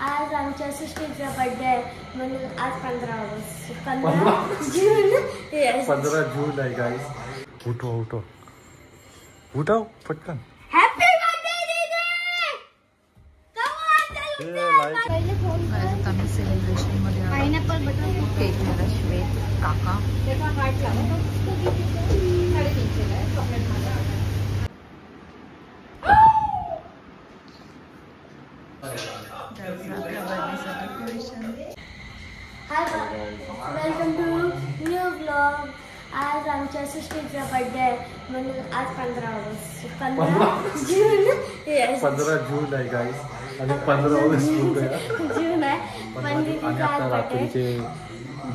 आज आमच्या सृष्टीचा बर्थडे आहे म्हणून आज 15 ऑगस्ट 15 जून 15 जून आहे गाइस. उठो उठो उठो पटकन. हॅपी बर्थडे दीदी. पहिले फोन कर. आम्ही सेलिब्रेशन मध्ये पायनॅपल बटर केक मला श्वेत काका त्याचा काट लावा. 350 आहे चॉकलेट मला. Hi welcome to new blog. आज आमच्या सृष्टीचा बर्थडे आहे म्हणून आज 15 ऑगस्ट 15 जून 15 जून आहे गाइस आणि 15 ऑगस्ट जून आहे. आणि आता रात्रीचे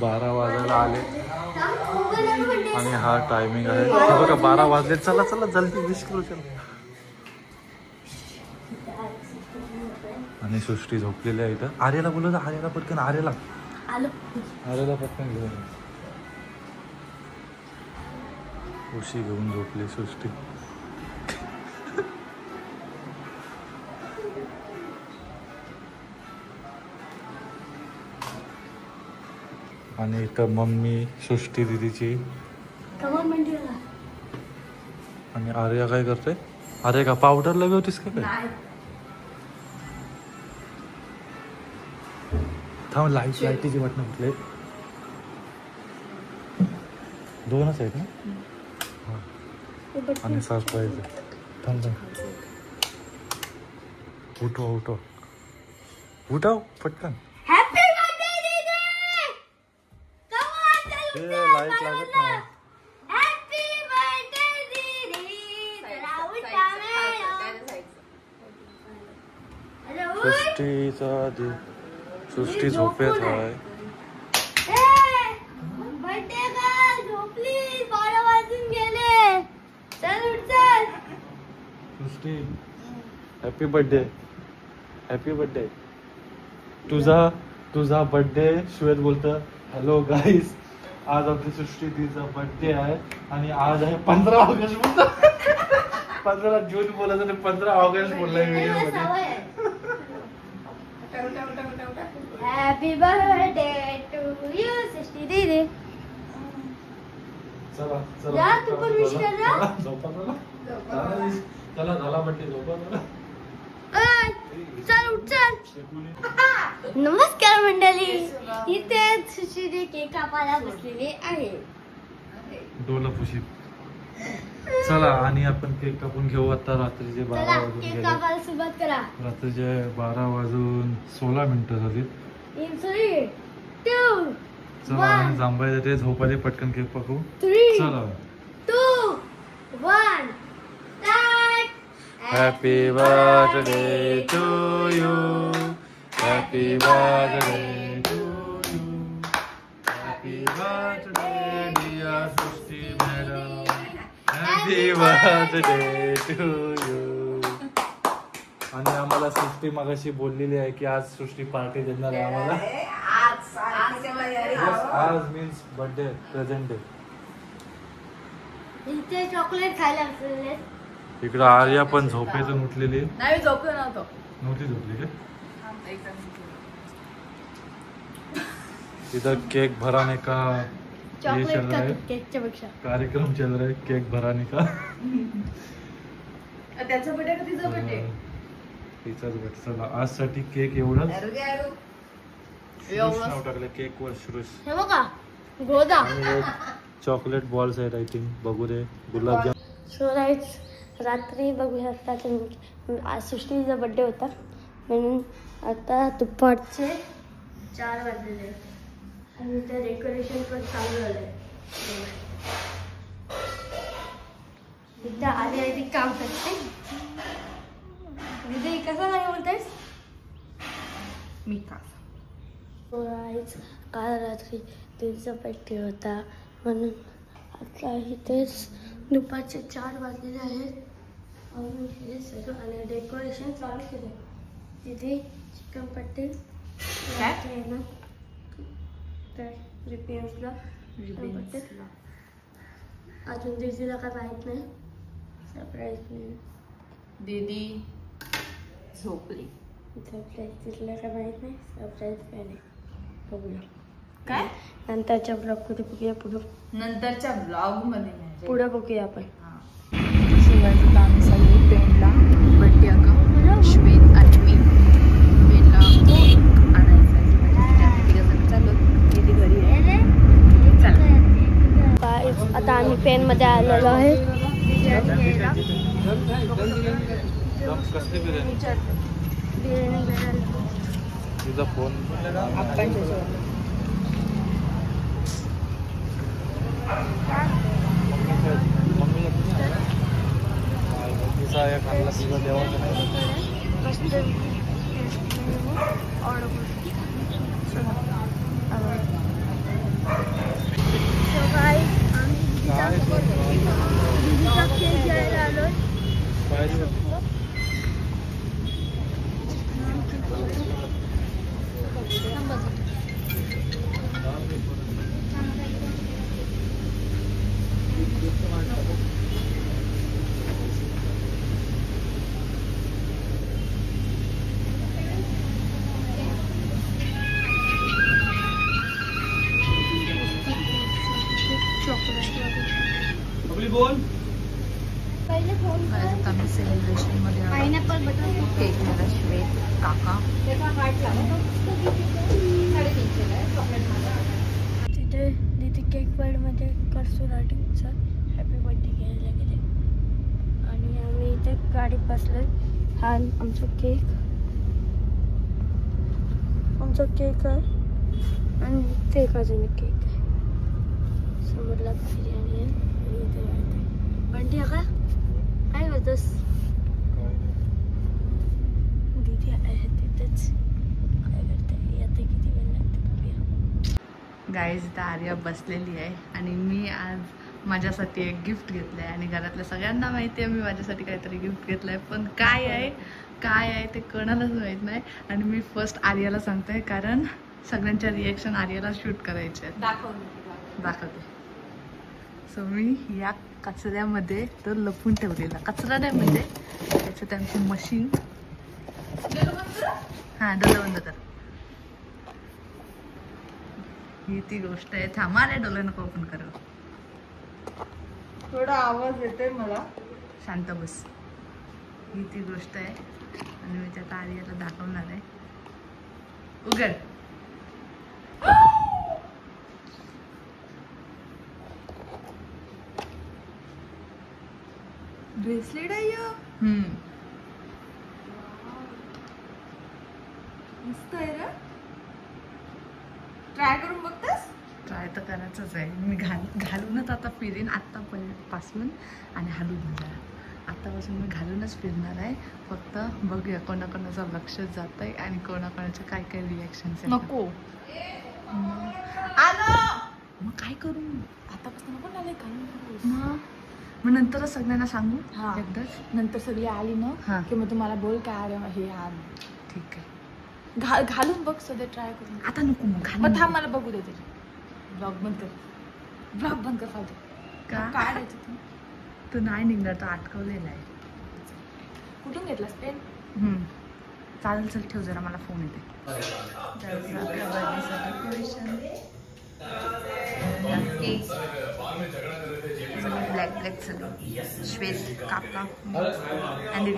12 वाजायला आले आणि हा टायमिंग आहे बघा 12 वाजले. चला चला जल्दी विश करू. चला. आणि सृष्टी झोपलेली आहे इथं. आर्याला बोलू ना. आर्याला पटकन. आर्याला पटकन घेऊन. उशी घेऊन झोपली सृष्टी. आणि इथं मम्मी सृष्टी दीदीची आणि आर्या काय करते. आर्या का पावडर लावी होतीस का काय. थांब लाईटीची बटन म्हटले. दोनच आहेत ना. आणि सरप्राईज थांब थांब. उठो उठो उठो पटकन. हॅपी बर्थडे दीदी. लाईट लागत नाही. हॅपी बर्थडे दीदी. चला उठा मॅडम. सृष्टी झोपेत आहे. बर्थडे का झोपली. 12 वाजून गेले. चल उठ चल. सृष्टी हॅपी बर्थडे. Happy birthday. तुझा बर्थडे. श्वेत बोलतं हॅलो गाईस. आज आमची सृष्टी दीदीचा बर्थडे आहे आणि आज आहे 15 ऑगस्ट. बोलतो 15 जून बोलायचं आणि 15 ऑगस्ट बोललाय व्हिडिओ मध्ये. हॅपी बर्थडे टू यू सृष्टी दीदी. चला चला जा तू पण विश कर जा. झोपा चला झाला बर्थडे. झोपा चल उठ चल. नमस्कार मंडळी. इथे सुशिरी केक कापायला बसलेली आहे. डोला पुशी. चला आणि आपण केक कापून घेऊ. आता रात्रीचे 12 चला वाजून केक गेले. कापायला सुरुवात करा. रात्रीचे 12 वाजून 16 मिनिटं झाली. 3 2 चला आणि जांभळ्या ते झोपाले. पटकन केक पकवू. 3 चला. 2 1 start. Happy birthday to you. Happy birthday to you. Happy birthday dear Srishti madam. Happy birthday to you. आणि आम्हाला सृष्टी मगाशी बोललेली आहे की आज सृष्टी पार्टी देणार आहे आम्हाला. आज मीन्स बर्थडे प्रेझेंट डे. इथे चॉकलेट खायला बसलेले. इकडं आर्या पण झोपेतून उठलेली. नाही झोपलो नव्हती झोपली का. इधर केक भराने का ये चॉकलेट चल रहा है. केकच्या पेक्षा कार्यक्रम चल रहा है केक भराने का. त्याचा बर्थडे का तिचा बर्थडे. तिचाच बर्थडे. चला आज साठी केक एवढंच. नाव टाकलं केक वर श्रुश. हे बघा गोदा. चॉकलेट बॉल्स आहेत आय थिंक. बघू दे. गुलाबजाम. सो राईट रात्री बघू शकता तुम्ही. आज सृष्टीचा बर्थडे होता म्हणून आता दुपारचे 4 वाजलेले आणि ते डेकोरेशन पण चालू झालंय. इथं आधी आधी काम करते. दीदी कसं नाही बोलतेस. मी का काल रात्री तिचा बर्थडे होता म्हणून आता इथेच दुपारचे 4 वाजलेले आहेत. हे सगळं आणि डेकोरेशन चालू केलं. तिथे चिकन पट्टी ना तर रिपेन्सला अजून दीदीला काय माहित नाही. सरप्राईज नाही. दीदी झोपली. सरप्राईज दिसलं का माहीत नाही. सरप्राईज काय नाही, बघूया काय नंतरच्या ब्लॉगमध्ये बघूया. नंतरच्या ब्लॉग मध्ये पुढे बघूया आपण. शिवायचं आम्ही सगळे पेनला बड्डे का श्वेत आणि मी पेनला केक आणायचा चालू किती घरी आहे. चला आता आम्ही पेनमध्ये आलेलो आहे. कसली बिर्याणी? बिर्याणी करायला तुझा फोन मम्मीला तिचा एक आणला तुझा देवाचा नाही. आम्ही सेलिब्रेशन मध्ये पायनॅपल बटर केक मला श्वेत काका तिथे तिथे केक वर्ल्डमध्ये करसू राटीचा हॅपी बर्थडे घ्यायला गेले आणि आम्ही इथे गाडीत बसलो. हा आमचा केक आहे आणि ते एक अजून एक केक आहे. समोरला बिर्याणी आहे आणि इथे बंटी का काय करतोस? दीदी आहे तिथेच. काय करते आता किती वेळ लागते बघूया. गाईज इथं आर्या बसलेली आहे आणि मी आज माझ्यासाठी एक गिफ्ट घेतलं आहे आणि घरातल्या सगळ्यांना माहिती आहे मी माझ्यासाठी काहीतरी गिफ्ट घेतलं आहे. पण काय आहे ते कोणालाच माहीत नाही आणि मी फर्स्ट आर्याला सांगते कारण सगळ्यांच्या रिॲक्शन आर्याला शूट करायचे आहेत. दाखवते. सो मी या कचऱ्यामध्ये तो लपून ठेवलेला कचरा नाही म्हणजे त्याच्यात आमची मशीन. हां डोलं बंद कर. ही ती गोष्ट आहे. थांबा रे डोळे नको ओपन करू. थोडा आवाज येतोय मला. शांत बस. ही ती गोष्ट आहे आणि मी त्या आर्याला दाखवणार आहे. उघड. ब्रेसलेट आहे या. मस्त आहे रे. ट्राय करून बघतेस? ट्राय तर करायचंच आहे. मी घालूनच आता फिरेन आत्ता पासून आणि हलून जरा आत्तापासून मी घालूनच फिरणार आहे. फक्त बघूया कोणाकोणाचं लक्ष जात आहे आणि कोणाकोणाचे काय काय रिॲक्शन्स आहे. नको आलो मग काय करू आतापासून नको ना घालून. मग नंतरच सगळ्यांना सांगू. हा. एकदाच नंतर सगळी आली ना हा. की मग तुम्हाला बोल काय अरे हे हा ठीक आहे. घालून बघ सध्या ट्राय करून. आता नको मग मग थांब मला बघू दे तुझे. ब्लॉग बंद कर. ब्लॉग बंद कर फालतू. का काय द्यायचं तू? तू नाही निघणार. तो अटकवलेला आहे. कुठून घेतलास पेन? चालेल चल ठेव जरा मला फोन येते. ब्लॅक ब्लॅक सगळं श्वेत काका आणि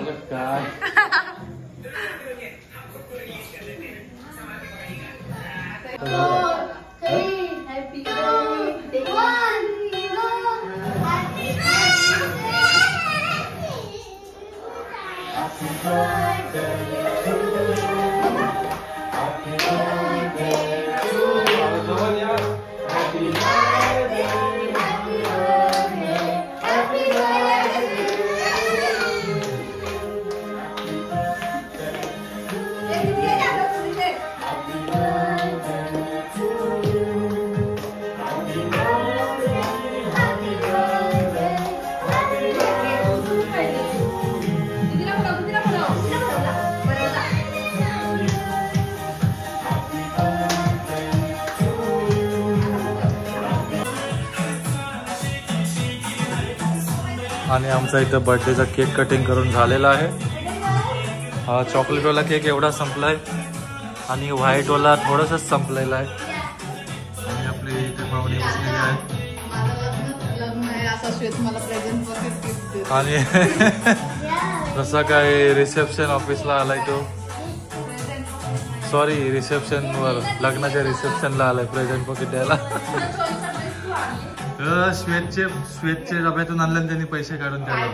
आणि आमचा इथं बर्थडेचा केक कटिंग करून झालेला आहे चॉकलेटवाला केक एवढा संपलाय आणि व्हाईटवाला थोडंसंच संपलेला आहे. आणि आपले इथे पाहुणे बसलेले आहेत आणि जसा काय रिसेप्शन ऑफिसला आलाय तो, सॉरी रिसेप्शनवर, लग्नाच्या रिसेप्शनला आलाय प्रेझेंट पॉकेट द्यायला. श्वेतचे डब्यातून आणलं त्यांनी पैसे काढून त्याला.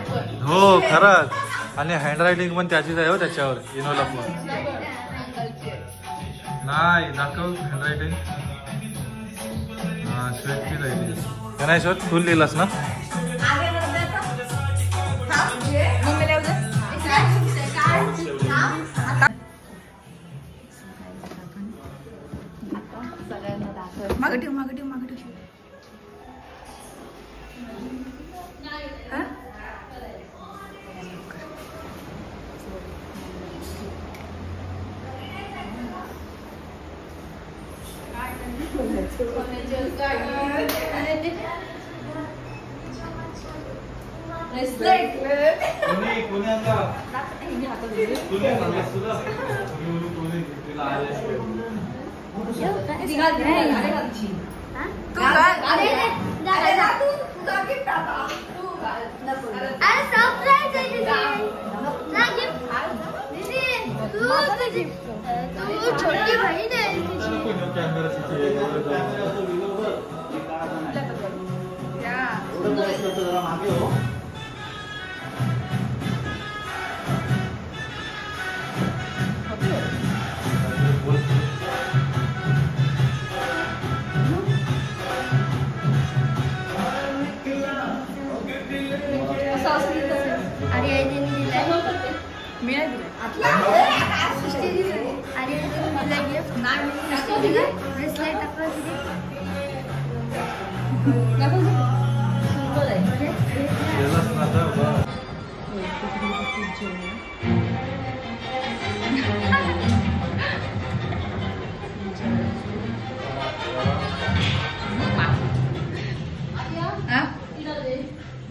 हो खरंच. आणि हँडरायटिंग पण त्याचीच आहे हो त्याच्यावर, इनोला पण नाही दाखव हँडरायटिंग. हा श्वेतचीच आहे ती. नाही श्वेत तू लिहिलास ना. मागे ठेव मागे ठेव मागे ठेव. छोटी बहीण आहे.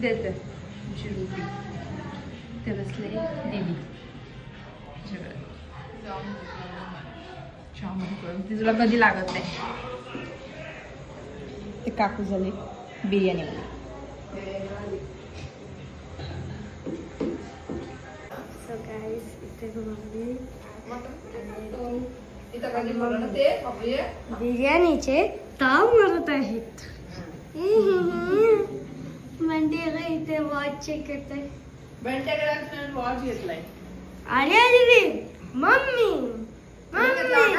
देते ते बसले देवी ती तुला कधी लागत नाही. ते काकू झाले बिर्याणी. बिर्याणीचे ताव मरत आहेत. म्हणजे इथे वॉच चेक करताय. वॉच घेतलाय. अरे दीदी मम्मी मम्मी